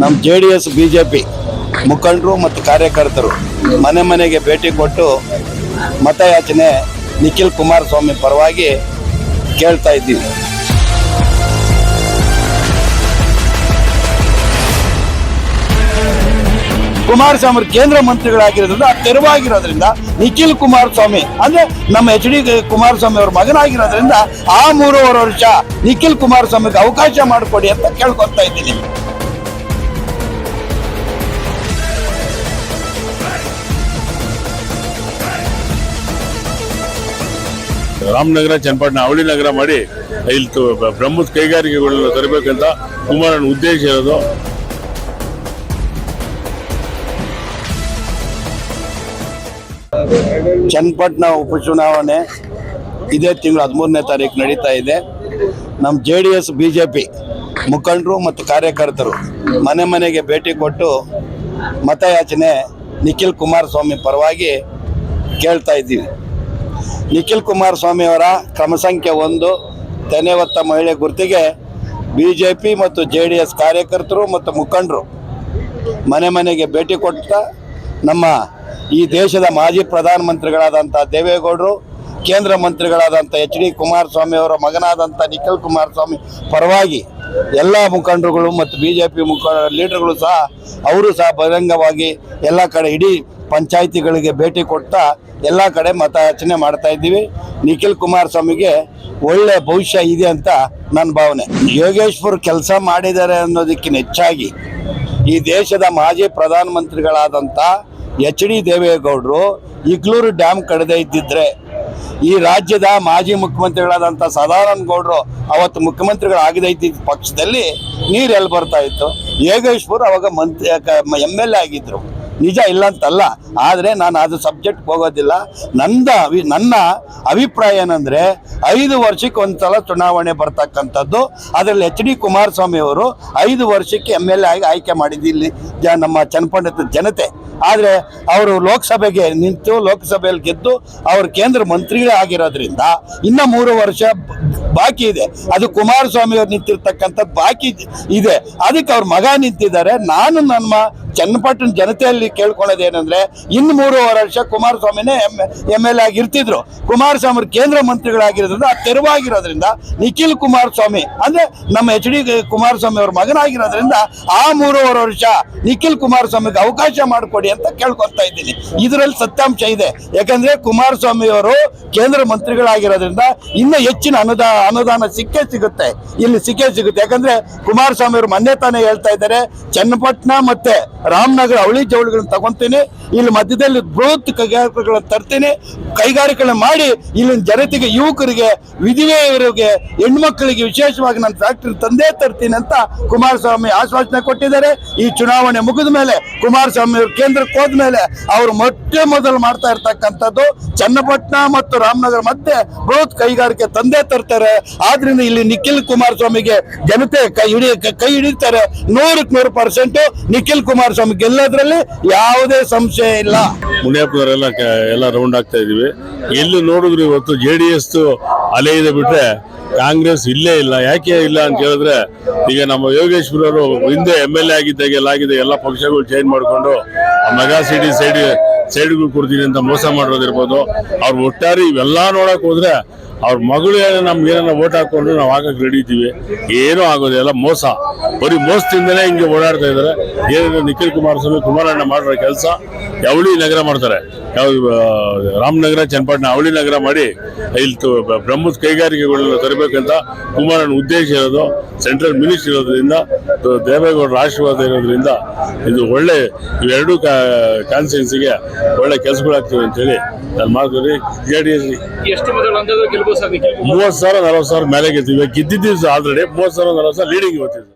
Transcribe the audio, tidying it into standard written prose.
ನಮ್ಮ JDS BJP ಮುಖಂಡರು ಮತ್ತು ಕಾರ್ಯಕರ್ತರು ಮನೆ ಮನೆಗೆ ಭೇಟಿ ಕೊಟ್ಟು ಮತಯಾಚನೆ ನಿಖಿಲ್ ಕುಮಾರಸ್ವಾಮಿ ಪರವಾಗಿ ಕೇಳ್ತಾ ಇದ್ದೀವಿ. ಕುಮಾರಸ್ವಾಮಿ ಕೇಂದ್ರ ಮಂತ್ರಿಗಳಾಗಿರೋದ್ರಿಂದ ತೆರವಾಗಿರೋದ್ರಿಂದ ನಿಖಿಲ್ ಕುಮಾರಸ್ವಾಮಿ ಅಂದ್ರೆ ನಮ್ಮ HD ಕುಮಾರಸ್ವಾಮಿ ಅವರ ಮಗನಾಗಿರೋದ್ರಿಂದ ಆ 3.5 ವರ್ಷ ನಿಖಿಲ್ ಕುಮಾರಸ್ವಾಮಿಗೆ ಅವಕಾಶ ಮಾಡಿಕೊಡಿ ಅಂತ ಕೇಳ್ಕೊತಾ ಇದ್ದೀನಿ. ರಾಮನಗರ ಚನ್ನಪಟ್ಟಣ ಅವಳಿ ನಗರ ಮಾಡಿ ಇಲ್ಲಿ ಬ್ರಹ್ಮದ ಕೈಗಾರಿಕೆಗಳನ್ನು ತರಬೇಕಂತ ಕುಮಾರನ ಉದ್ದೇಶ ಇರೋದು. ಚನ್ನಪಟ್ಟಣ ಉಪಚುನಾವಣೆ ಇದೇ ತಿಂಗಳು 13ನೇ ತಾರೀಕು ನಡೀತಾ ಇದೆ. ನಮ್ಮ JDS BJP ಮುಖಂಡರು ಮತ್ತು ಕಾರ್ಯಕರ್ತರು ಮನೆ ಮನೆಗೆ ಭೇಟಿ ಕೊಟ್ಟು ಮತಯಾಚನೆ ನಿಖಿಲ್ ಕುಮಾರಸ್ವಾಮಿ ಪರವಾಗಿ ಕೇಳ್ತಾ ಇದ್ದೀವಿ. ನಿಖಿಲ್ ಕುಮಾರಸ್ವಾಮಿ ಅವರ ಕ್ರಮ ಸಂಖ್ಯೆ 1 ತೆನೆ ಹೊತ್ತ ಮಹಿಳೆ ಗುರುತಿಗೆ BJP ಮತ್ತು JDS ಕಾರ್ಯಕರ್ತರು ಮತ್ತು ಮುಖಂಡರು ಮನೆ ಮನೆಗೆ ಭೇಟಿ ಕೊಟ್ಟ ನಮ್ಮ ಈ ದೇಶದ ಮಾಜಿ ಪ್ರಧಾನಮಂತ್ರಿಗಳಾದಂಥ ದೇವೇಗೌಡರು, ಕೇಂದ್ರ ಮಂತ್ರಿಗಳಾದಂಥ HD ಕುಮಾರಸ್ವಾಮಿ ಅವರ ಮಗನಾದಂಥ ನಿಖಿಲ್ ಕುಮಾರಸ್ವಾಮಿ ಪರವಾಗಿ ಎಲ್ಲ ಮುಖಂಡರುಗಳು ಮತ್ತು BJP ಲೀಡರ್ಗಳು ಸಹ ಅವರು ಸಹ ಬಹಿರಂಗವಾಗಿ ಎಲ್ಲ ಕಡೆ ಇಡೀ ಪಂಚಾಯಿತಿಗಳಿಗೆ ಭೇಟಿ ಕೊಡ್ತಾ ಎಲ್ಲ ಕಡೆ ಮತಯಾಚನೆ ಮಾಡ್ತಾ ಇದ್ದೀವಿ. ನಿಖಿಲ್ ಕುಮಾರಸ್ವಾಮಿಗೆ ಒಳ್ಳೆ ಭವಿಷ್ಯ ಇದೆ ಅಂತ ನನ್ನ ಭಾವನೆ. ಯೋಗೇಶ್ವರ್ ಕೆಲಸ ಮಾಡಿದ್ದಾರೆ ಅನ್ನೋದಕ್ಕಿಂತ ಹೆಚ್ಚಾಗಿ ಈ ದೇಶದ ಮಾಜಿ ಪ್ರಧಾನಮಂತ್ರಿಗಳಾದಂಥ HD ದೇವೇಗೌಡರು ಇಗ್ಲೂರು ಡ್ಯಾಮ್ ಕಡದೇ ಇದ್ದಿದ್ರೆ ಈ ರಾಜ್ಯದ ಮಾಜಿ ಮುಖ್ಯಮಂತ್ರಿಗಳಾದಂಥ ಸದಾನಂದ ಗೌಡರು ಅವತ್ತು ಮುಖ್ಯಮಂತ್ರಿಗಳಾಗದೇ ಇದ್ದಿದ್ದ ಪಕ್ಷದಲ್ಲಿ ನೀರು ಎಲ್ಲಿ ಬರ್ತಾ ಇತ್ತು? ಯೋಗೇಶ್ವರ್ ಅವಾಗ MLA ಆಗಿದ್ರು, ನಿಜ ಇಲ್ಲ ಅಂತಲ್ಲ. ಆದರೆ ನಾನು ಅದು ಸಬ್ಜೆಕ್ಟ್ ಹೋಗೋದಿಲ್ಲ. ನನ್ನ ಅಭಿಪ್ರಾಯ ಏನಂದರೆ 5 ವರ್ಷಕ್ಕೆ ಒಂದ್ಸಲ ಚುನಾವಣೆ ಬರ್ತಕ್ಕಂಥದ್ದು. ಅದರಲ್ಲಿ HD ಕುಮಾರಸ್ವಾಮಿ ಅವರು 5 ವರ್ಷಕ್ಕೆ MLA ಆಗಿ ಆಯ್ಕೆ ಮಾಡಿದ್ದಿಲ್ಲಿ ನಮ್ಮ ಚನ್ನಪಟ್ಟಣದ ಜನತೆ. ಆದರೆ ಅವರು ಲೋಕಸಭೆಗೆ ನಿಂತು ಲೋಕಸಭೆಯಲ್ಲಿ ಗೆದ್ದು ಅವರು ಕೇಂದ್ರ ಮಂತ್ರಿಗಳೇ ಆಗಿರೋದ್ರಿಂದ ಇನ್ನು 3 ವರ್ಷ ಬಾಕಿ ಇದೆ. ಅದು ಕುಮಾರಸ್ವಾಮಿ ಅವರು ನಿಂತಿರ್ತಕ್ಕಂಥದ್ದು ಬಾಕಿ ಇದೆ. ಅದಕ್ಕೆ ಅವ್ರ ಮಗ ನಿಂತಿದ್ದಾರೆ. ನಾನು ನಮ್ಮ ಚನ್ನಪಟ್ಟಣ ಜನತೆಯಲ್ಲಿ ಕೇಳ್ಕೊಳ್ಳೋದೇನೆಂದ್ರೆ ಇನ್ನು 3.5 ವರ್ಷ ಕುಮಾರಸ್ವಾಮಿನೇ MLA ಆಗಿರ್ತಿದ್ರು. ಕುಮಾರಸ್ವಾಮಿ ಕೇಂದ್ರ ಮಂತ್ರಿಗಳಾಗಿರೋದ್ರಿಂದ ತೆರವಾಗಿರೋದ್ರಿಂದ ನಿಖಿಲ್ ಕುಮಾರಸ್ವಾಮಿ ಅಂದ್ರೆ ನಮ್ಮ HD ಕುಮಾರಸ್ವಾಮಿ ಅವರ ಮಗನಾಗಿರೋದ್ರಿಂದ ಆ 3.5 ವರ್ಷ ನಿಖಿಲ್ ಕುಮಾರಸ್ವಾಮಿಗೆ ಅವಕಾಶ ಮಾಡಿಕೊಡಿ ಅಂತ ಕೇಳ್ಕೊತಾ ಇದ್ದೀನಿ. ಇದರಲ್ಲಿ ಸತ್ಯಾಂಶ ಇದೆ. ಯಾಕಂದ್ರೆ ಕುಮಾರಸ್ವಾಮಿ ಅವರು ಕೇಂದ್ರ ಮಂತ್ರಿಗಳಾಗಿರೋದ್ರಿಂದ ಇನ್ನು ಹೆಚ್ಚಿನ ಅನುದಾನ ಸಿಗುತ್ತೆ. ಇಲ್ಲಿ ಸಿಗುತ್ತೆ. ಯಾಕಂದ್ರೆ ಕುಮಾರಸ್ವಾಮಿ ಅವರು ಮೊನ್ನೆ ತಾನೇ ಹೇಳ್ತಾ ಇದ್ದಾರೆ, ಚನ್ನಪಟ್ಟಣ ಮತ್ತೆ ರಾಮನಗರ ಅವಳಿ ಜವಳಿಗಳನ್ನ ತಗೊಂತೀನಿ, ಇಲ್ಲಿ ಮಧ್ಯದಲ್ಲಿ ಬೃಹತ್ ಕೈಗಾರಿಕೆಗಳನ್ನು ತರ್ತೀನಿ, ಕೈಗಾರಿಕೆಗಳನ್ನ ಮಾಡಿ ಇಲ್ಲಿನ ಜನತೆಗೆ, ಯುವಕರಿಗೆ, ವಿಧವೆಯರಿಗೆ, ಹೆಣ್ಮಕ್ಳಿಗೆ ವಿಶೇಷವಾಗಿ ನಾನು ಫ್ಯಾಕ್ಟರಿ ತಂದೇ ತರ್ತೀನಿ ಅಂತ ಕುಮಾರಸ್ವಾಮಿ ಆಶ್ವಾಸನೆ ಕೊಟ್ಟಿದ್ದಾರೆ. ಈ ಚುನಾವಣೆ ಮುಗಿದ ಮೇಲೆ ಕುಮಾರಸ್ವಾಮಿ ಅವರು ಕೇಂದ್ರಕ್ಕೆ ಹೋದ ಮೇಲೆ ಅವರು ಮೊದಲು ಮಾಡ್ತಾ ಇರ್ತಕ್ಕಂಥದ್ದು ಚನ್ನಪಟ್ಟಣ ಮತ್ತು ರಾಮನಗರ ಮಧ್ಯೆ ಬೃಹತ್ ಕೈಗಾರಿಕೆ ತಂದೇ ತರ್ತಾರೆ. ಆದ್ರಿಂದ ಇಲ್ಲಿ ನಿಖಿಲ್ ಕುಮಾರಸ್ವಾಮಿಗೆ ಜನತೆ ಕೈ ಹಿಡಿತಾರೆ. 100% ನಿಖಿಲ್ ಕುಮಾರಸ್ವಾಮಿ ಗೆಲ್ಲೋದ್ರಲ್ಲಿ ಯಾವುದೇ ಸಂಶಯ ಇಲ್ಲ. ಮುನಿಯಪ್ಪನವರೆಲ್ಲ ರೌಂಡ್ ಆಗ್ತಾ ಇದೀವಿ. ಎಲ್ಲಿ ನೋಡಿದ್ರು ಇವತ್ತು JDS ಅಲೆ ಇದೆ ಬಿಟ್ರೆ ಕಾಂಗ್ರೆಸ್ ಇಲ್ಲೇ ಇಲ್ಲ. ಯಾಕೆ ಇಲ್ಲ ಅಂತ ಹೇಳಿದ್ರೆ, ಈಗ ನಮ್ಮ ಯೋಗೇಶ್ವರ್ ಅವರು ಹಿಂದೆ MLA ಆಗಿದ್ದಾಗ ಎಲ್ಲ ಪಕ್ಷಗಳು ಚೇಂಜ್ ಮಾಡಿಕೊಂಡು ಮೆಗಾ ಸಿಟಿ ಸೈಡ್ಗಳು ಕೊಡ್ತೀನಿ ಅಂತ ಮೋಸ ಮಾಡೋದಿರ್ಬೋದು. ಅವ್ರು ಒಟ್ಟಾರೆ ಇವೆಲ್ಲ ನೋಡಕ್ ಹೋದ್ರೆ ಅವ್ರ ಮಗಳು ನಮ್ಗೆ ಏನಾರ ಓಟ್ ಹಾಕೊಂಡ್ರೆ ನಾವು ಹಾಕಕ್ಕೆ ರೆಡಿ ಇದ್ದೀವಿ. ಏನೂ ಆಗೋದಿಲ್ಲ, ಮೋಸ. ಬರೀ ಮೋಸದಿಂದಲೇ ಹಿಂಗೆ ಓಡಾಡ್ತಾ ಇದ್ದಾರೆ. ಏನಾದ್ರು ನಿಖಿಲ್ ಕುಮಾರಸ್ವಾಮಿ ಕುಮಾರಣ್ಣ ಮಾಡಿರೋ ಕೆಲಸ ಅವಳಿ ನಗರ ಮಾಡ್ತಾರೆ. ರಾಮನಗರ ಚನ್ನಪಟ್ಟಣ ಅವಳಿ ನಗರ ಮಾಡಿ ಇಲ್ಲಿ ಬ್ರಹ್ಮದ ಕೈಗಾರಿಕೆಗಳನ್ನು ತರಬೇಕಂತ ಕುಮಾರನ ಉದ್ದೇಶ ಇರೋದು. ಸೆಂಟ್ರಲ್ ಮಿನಿಸ್ಟರ್ ಇರೋದ್ರಿಂದ, ದೇವೇಗೌಡರ ಆಶೀರ್ವಾದ ಇರೋದ್ರಿಂದ ಇದು ಒಳ್ಳೆ ಇವೆರಡೂ ಕಾನ್ಸ್ಟಿಟ್ಯೂನ್ಸಿಗೆ ಒಳ್ಳೆ ಕೆಲಸಗಳಾಗ್ತವೆ ಅಂತೇಳಿ ನಾನು ಮಾಡ್ತೀನಿ. JDS 30,000 40,000 ಮೇಲೆ ಗೆದ್ದಿದ್ದೀವಿ. Already 30,000 40,000 leading ಇವತ್ತಿದೆ.